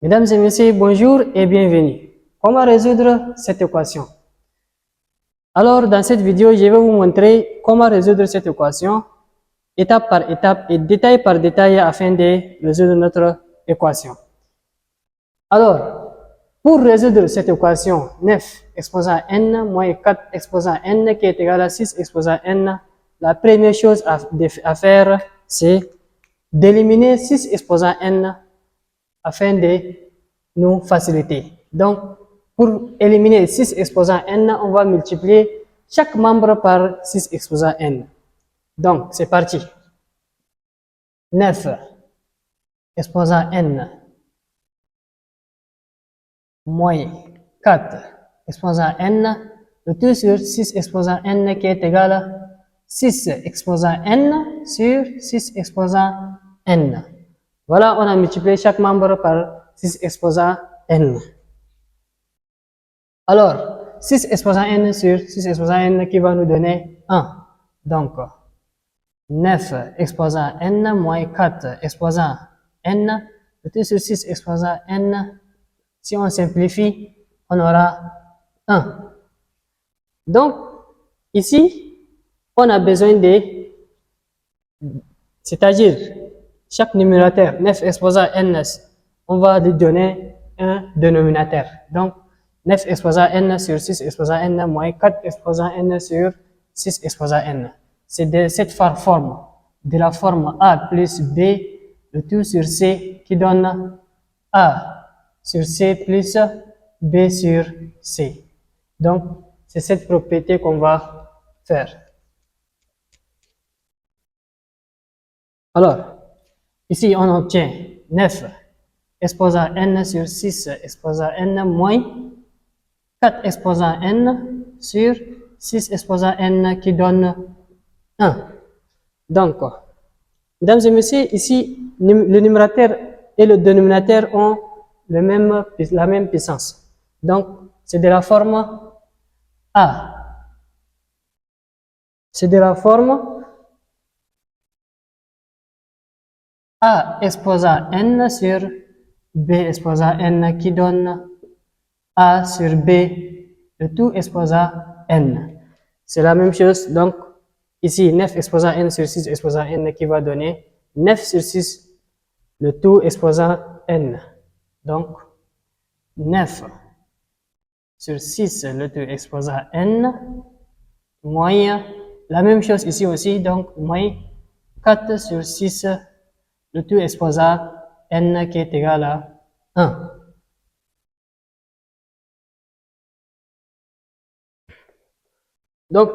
Mesdames et messieurs, bonjour et bienvenue. Comment résoudre cette équation? Alors, dans cette vidéo, je vais vous montrer comment résoudre cette équation étape par étape et détail par détail afin de résoudre notre équation. Alors, pour résoudre cette équation 9 exposant n moins 4 exposant n qui est égal à 6 exposant n, la première chose à faire, c'est d'éliminer 6 exposant n afin de nous faciliter. Donc, pour éliminer 6 exposant n, on va multiplier chaque membre par 6 exposant n. Donc, c'est parti. 9 exposant n moins 4 exposant n, le tout sur 6 exposant n qui est égal à 6 exposant n sur 6 exposant n. Voilà, on a multiplié chaque membre par 6 exposant n. Alors, 6 exposant n sur 6 exposant n qui va nous donner 1. Donc, 9 exposant n moins 4 exposant n, le tout sur 6 exposant n. Si on simplifie, on aura 1. Donc, ici, on a besoin de, c'est-à-dire, chaque numérateur, 9 exposant n, on va lui donner un dénominateur. Donc, 9 exposant n sur 6 exposant n moins 4 exposant n sur 6 exposant n. C'est de cette forme, de la forme a plus b, le tout sur c, qui donne a sur c plus b sur c. Donc, c'est cette propriété qu'on va faire. Alors, ici, on obtient 9 exposant n sur 6 exposant n moins 4 exposant n sur 6 exposant n qui donne 1. Donc, mesdames et messieurs, ici, le numérateur et le dénominateur ont la même puissance. Donc, c'est de la forme A. C'est de la forme A exposant n sur b exposant n qui donne A sur b, le tout exposant n. C'est la même chose, donc ici 9 exposant n sur 6 exposant n qui va donner 9 sur 6, le tout exposant n. Donc 9 sur 6, le tout exposant n, moins la même chose ici aussi, donc moins 4 sur 6, le tout exposant n qui est égal à 1. Donc,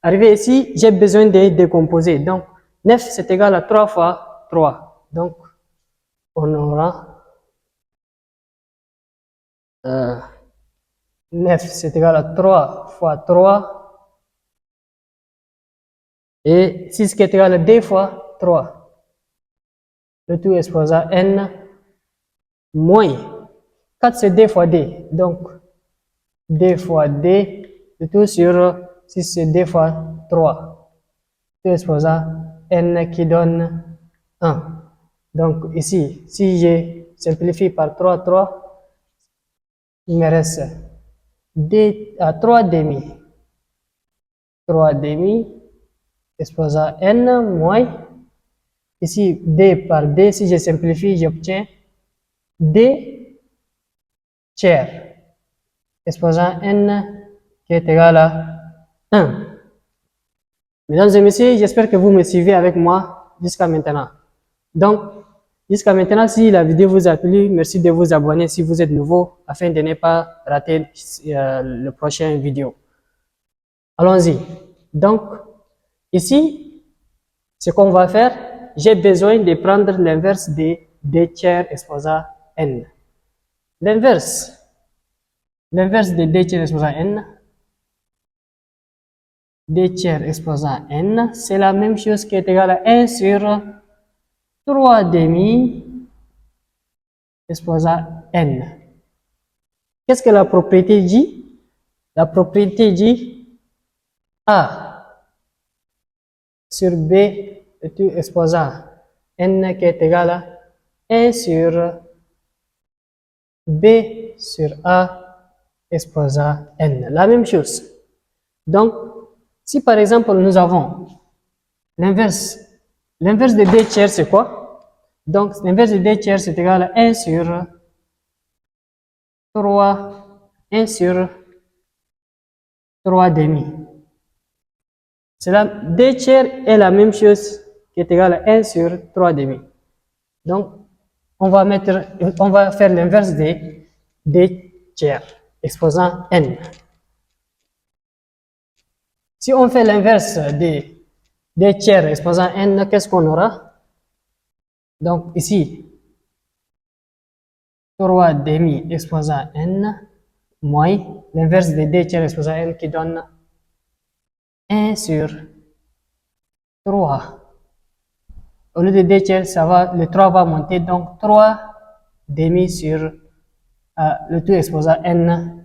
arrivé ici, j'ai besoin de décomposer. Donc, 9, c'est égal à 3 fois 3. Donc, on aura 9, c'est égal à 3 fois 3. Et 6 qui est égal à 2 fois 3. Le tout exposant n moins 4, c'est 2 fois 2. Donc, 2 fois 2, le tout sur 6, c'est 2 fois 3. Tout exposant n qui donne 1. Donc, ici, si je simplifie par 3, 3, il me reste 3 demi. 3 demi, exposant n moins, ici, d par d, si je simplifie, j'obtiens d tiers, exposant n qui est égal à 1. Mesdames et messieurs, j'espère que vous me suivez avec moi jusqu'à maintenant. Donc, jusqu'à maintenant, si la vidéo vous a plu, merci de vous abonner si vous êtes nouveau afin de ne pas rater le prochain vidéo. Allons-y. Donc, ici, ce qu'on va faire, j'ai besoin de prendre l'inverse de d tiers exposant n. L'inverse de d tiers exposant n, d tiers exposant n, c'est la même chose qui est égale à 1 sur 3 demi exposant n. Qu'est-ce que la propriété dit? La propriété dit A sur B est tout exposant n qui est égal à 1 sur B sur A exposant N. La même chose. Donc, si par exemple nous avons l'inverse, l'inverse de D tiers c'est quoi? Donc, l'inverse de D tiers c'est égal à 1 sur 3, 1 sur 3 demi. Cela, D tiers est la même chose qui est égal à 1 sur 3 demi. Donc, on va faire l'inverse de D tiers, exposant N. Si on fait l'inverse de D tiers exposant N, qu'est-ce qu'on aura? Donc, ici, 3 demi exposant N, moins l'inverse de D tiers exposant N qui donne 1 sur 3. Au lieu de D tiers, le 3 va monter, donc 3 demi sur le tout exposant N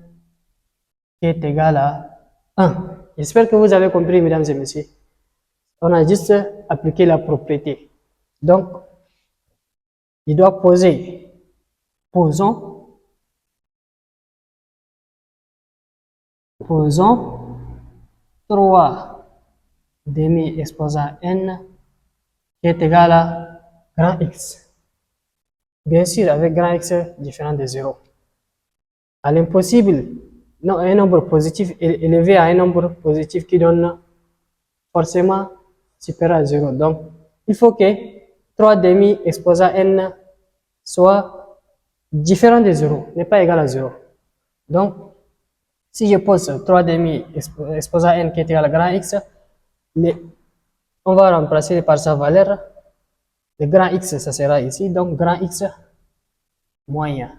qui est égal à 1. J'espère que vous avez compris, mesdames et messieurs. On a juste appliqué la propriété. Donc, il doit poser, posons 3 demi exposant N qui est égal à grand X. Bien sûr, avec grand X différent de 0. À l'impossible, non, un nombre positif élevé à un nombre positif qui donne forcément supérieur à 0. Donc, il faut que 3 demi exposant N soit différent de 0, n'est pas égal à 0. Donc, si je pose 3 demi exposant N qui est égal à grand X, on va remplacer par sa valeur. Le grand X, ça sera ici. Donc, grand X moins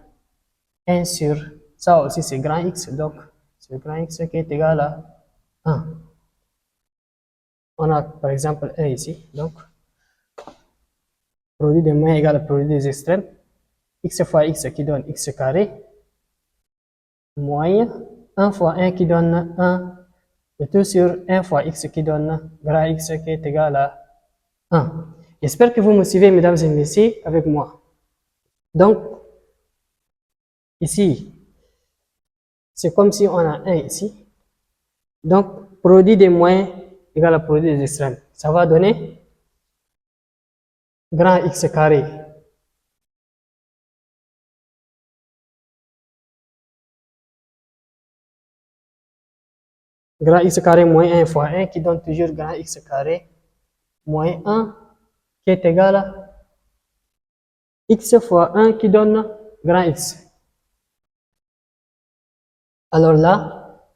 1 sur, ça aussi c'est grand X. Donc, c'est grand X qui est égal à 1. On a par exemple 1 ici. Donc, produit des moyens égal à produit des extrêmes. X fois X qui donne X carré. Moins 1 fois 1 qui donne 1. Le tout sur 1 fois X qui donne grand X qui est égal à 1. J'espère que vous me suivez, mesdames et messieurs, avec moi. Donc, ici, c'est comme si on a 1 ici. Donc, produit des moyens égale à produit des extrêmes. Ça va donner grand X carré. Grand X carré moins 1 fois 1 qui donne toujours grand X carré moins 1 qui est égal à X fois 1 qui donne grand X. Alors là,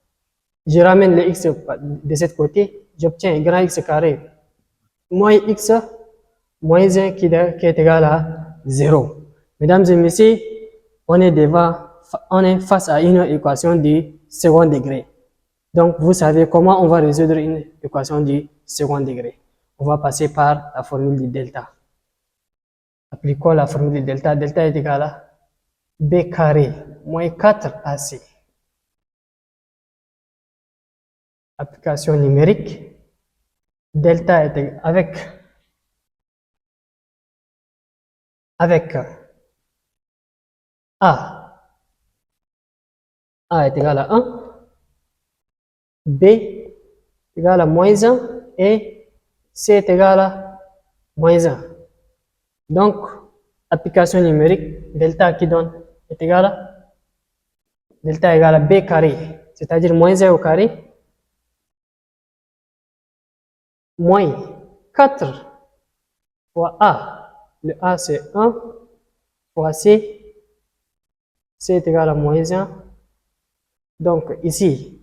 je ramène le X de ce côté, j'obtiens grand X carré moins X moins 1 qui est égal à 0. Mesdames et messieurs, on est face à une équation du second degré. Donc, vous savez comment on va résoudre une équation du second degré. On va passer par la formule du delta. Appliquons la formule du delta. Delta est égal à B carré moins 4AC. Application numérique. Delta est égal avec A. A est égal à 1. B est égal à moins 1 et C est égal à moins 1. Donc, application numérique, delta qui donne est égal à delta égale à B carré, c'est-à-dire moins 1 au carré, moins 4 fois A. Le A c'est 1 fois C. C est égal à moins 1. Donc, ici,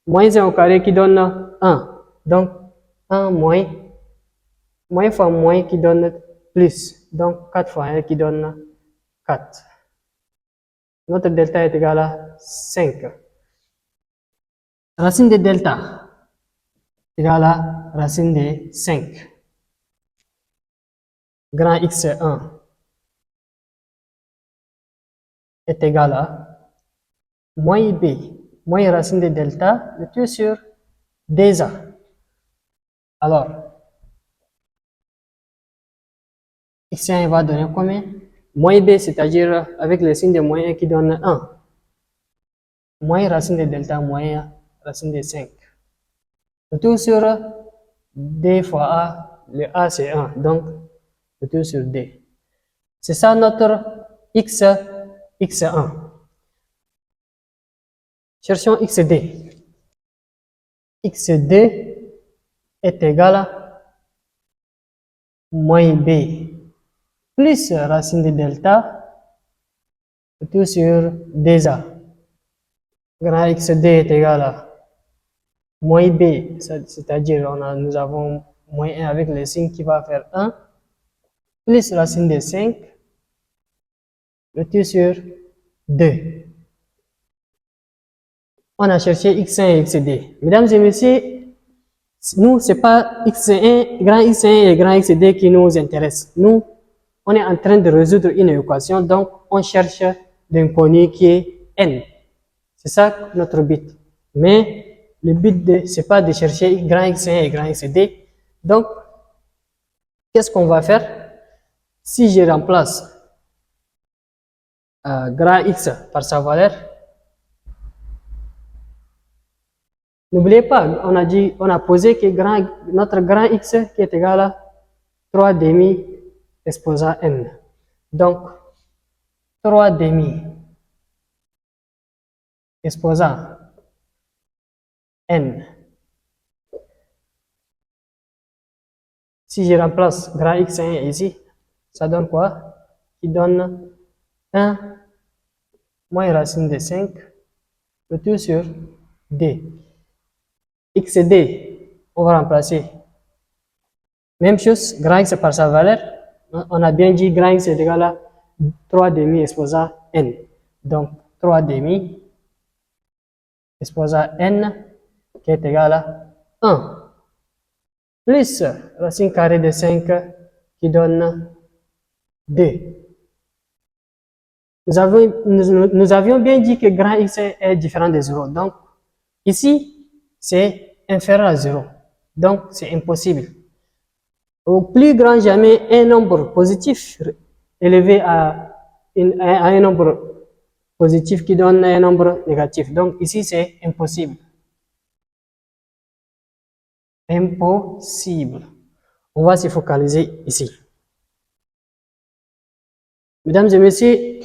moins 1 au carré qui donne 1. Donc, 1 moins fois moins qui donne plus. Donc, 4 fois 1 qui donne 4. Notre delta est égal à 5. Racine de delta égale à racine de 5. Grand X1 est égal à moins B, moins racine de delta, le tout sur 2A. Alors, X1 va donner combien? moins b, c'est-à-dire avec le signe de moins 1 qui donne 1, moins racine de delta moins racine de 5. Le tout sur d fois a, le a c'est 1, donc le tout sur d. C'est ça notre x1. Cherchons xd. xd est égal à moins b plus racine de delta tout sur dA. Grand xd est égal à moins b, c'est-à-dire nous avons moins 1 avec le signe qui va faire 1, plus racine de 5, le tout sur 2. On a cherché x1 et xd. Mesdames et messieurs, nous, ce n'est pas x1, grand x1 et grand xd qui nous intéressent. Nous, on est en train de résoudre une équation, donc on cherche l'inconnu qui est n. C'est ça notre but. Mais le but, ce n'est pas de chercher grand x1 et grand xd. Donc, qu'est-ce qu'on va faire? Si je remplace grand x par sa valeur, n'oubliez pas, on a posé que notre grand x qui est égal à 3 demi exposant n. Donc, 3 demi exposant n. Si je remplace grand x1 ici, ça donne quoi? Qui donne 1 moins racine de 5, le tout sur d. x et d, on va remplacer. Même chose, grand x par sa valeur. On a bien dit grand x est égal à 3 demi exposant n. Donc, 3 demi exposant n qui est égal à 1. Plus racine carrée de 5 qui donne 2. Nous avions bien dit que grand x est différent de 0. Donc, ici, c'est inférieur à 0. Donc, c'est impossible. Au plus grand jamais, un nombre positif élevé à un nombre positif qui donne un nombre négatif. Donc, ici, c'est impossible. Impossible. On va se focaliser ici. Mesdames et messieurs,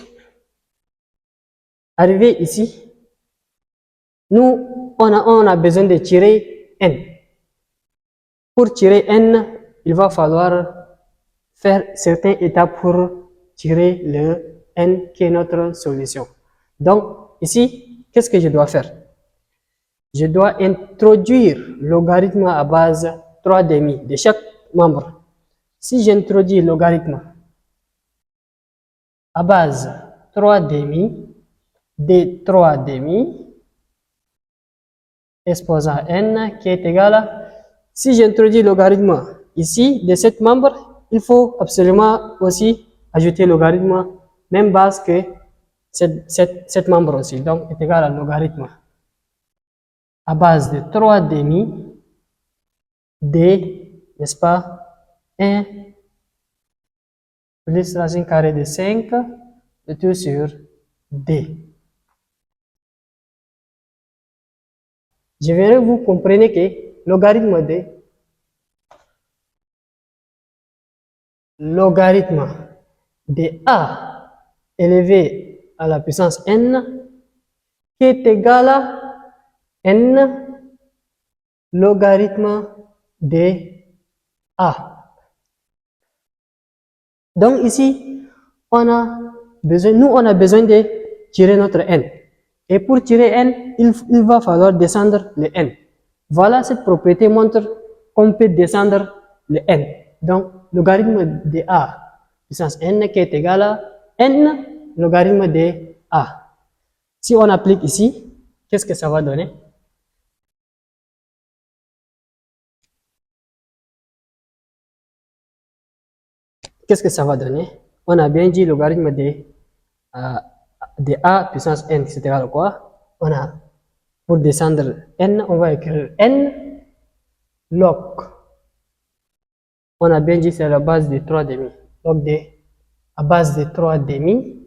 arrivé ici, nous, on a besoin de tirer n. Pour tirer n, il va falloir faire certaines étapes pour tirer le n qui est notre solution. Donc, ici, qu'est-ce que je dois faire? Je dois introduire le logarithme à base 3 demi de chaque membre. Si j'introduis le logarithme à base 3 demi de 3 demi exposant n qui est égal à, si j'introduis le logarithme ici de 7 membres, il faut absolument aussi ajouter le logarithme même base que cette membre aussi. Donc, est égal à logarithme à base de 3 demi d, n'est-ce pas, 1 plus racine carrée de 5, le tout sur d. Je verrai, vous comprenez que logarithme de a élevé à la puissance n qui est égal à n logarithme de a. Donc ici, nous on a besoin de tirer notre n. Et pour tirer n, il va falloir descendre le n. Voilà, cette propriété montre qu'on peut descendre le n. Donc, logarithme de a puissance n qui est égal à n logarithme de a. Si on applique ici, qu'est-ce que ça va donner? Qu'est-ce que ça va donner? On a bien dit logarithme de a puissance n, c'est égal à quoi? On a, pour descendre n, on va écrire n log. On a bien dit c'est la base de 3 demi. Log de à base de 3 demi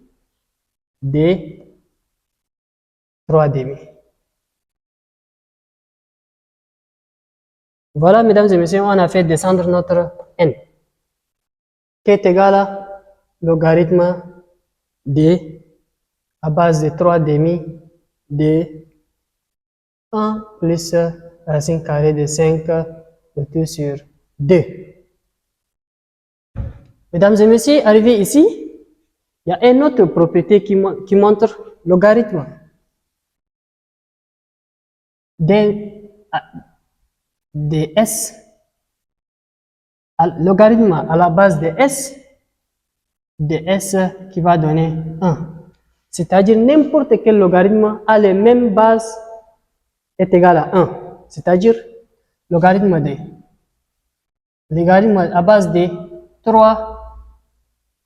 de 3 demi. Voilà, mesdames et messieurs, on a fait descendre notre n, qui est égal à logarithme de à base de 3 demi de 1 plus racine carrée de 5 le tout sur 2. Mesdames et messieurs, arrivé ici, il y a une autre propriété qui montre logarithme de s, logarithme à la base de s qui va donner 1. C'est-à-dire n'importe quel logarithme a les mêmes bases est égal à 1. C'est-à-dire logarithme à base de 3,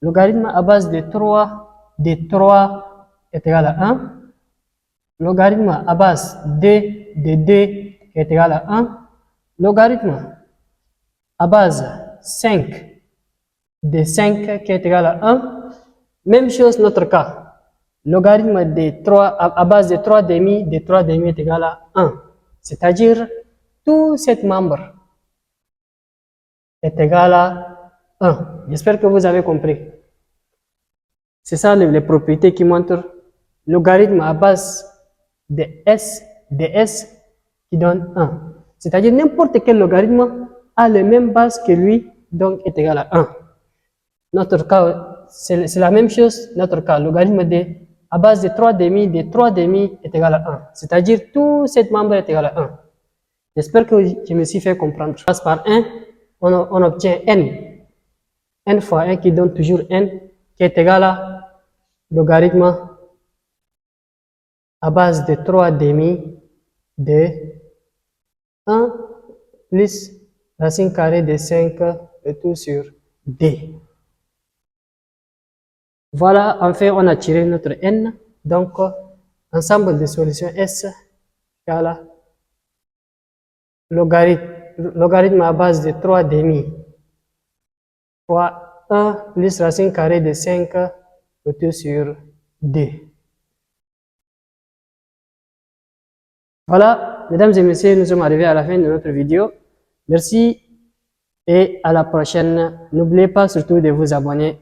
logarithme à base de 3 est égal à 1. Logarithme à base de 2 est égal à 1. Logarithme à base 5 de 5 qui est égal à 1. Même chose notre cas. Logarithme de 3 à base de 3 demi est égal à 1. C'est-à-dire tous ces membres est égal à 1. J'espère que vous avez compris. C'est ça les propriétés qui montrent logarithme à base de s qui donne 1. C'est-à-dire n'importe quel logarithme a les mêmes bases que lui, donc est égal à 1. Notre cas, c'est la même chose. Notre cas, logarithme à base de 3 demi est égal à 1. C'est-à-dire tous ces membres est égal à 1. J'espère que je me suis fait comprendre. On passe par 1, on obtient n. n fois 1 qui donne toujours n, qui est égal à logarithme à base de 3 demi de 1 plus racine carrée de 5 le tout sur d. Voilà, en fait, on a tiré notre n. Donc, ensemble de solutions s égale à logarithme à base de 3 demi fois 1 plus racine carrée de 5 le tout sur d. Voilà, mesdames et messieurs, nous sommes arrivés à la fin de notre vidéo. Merci et à la prochaine. N'oubliez pas surtout de vous abonner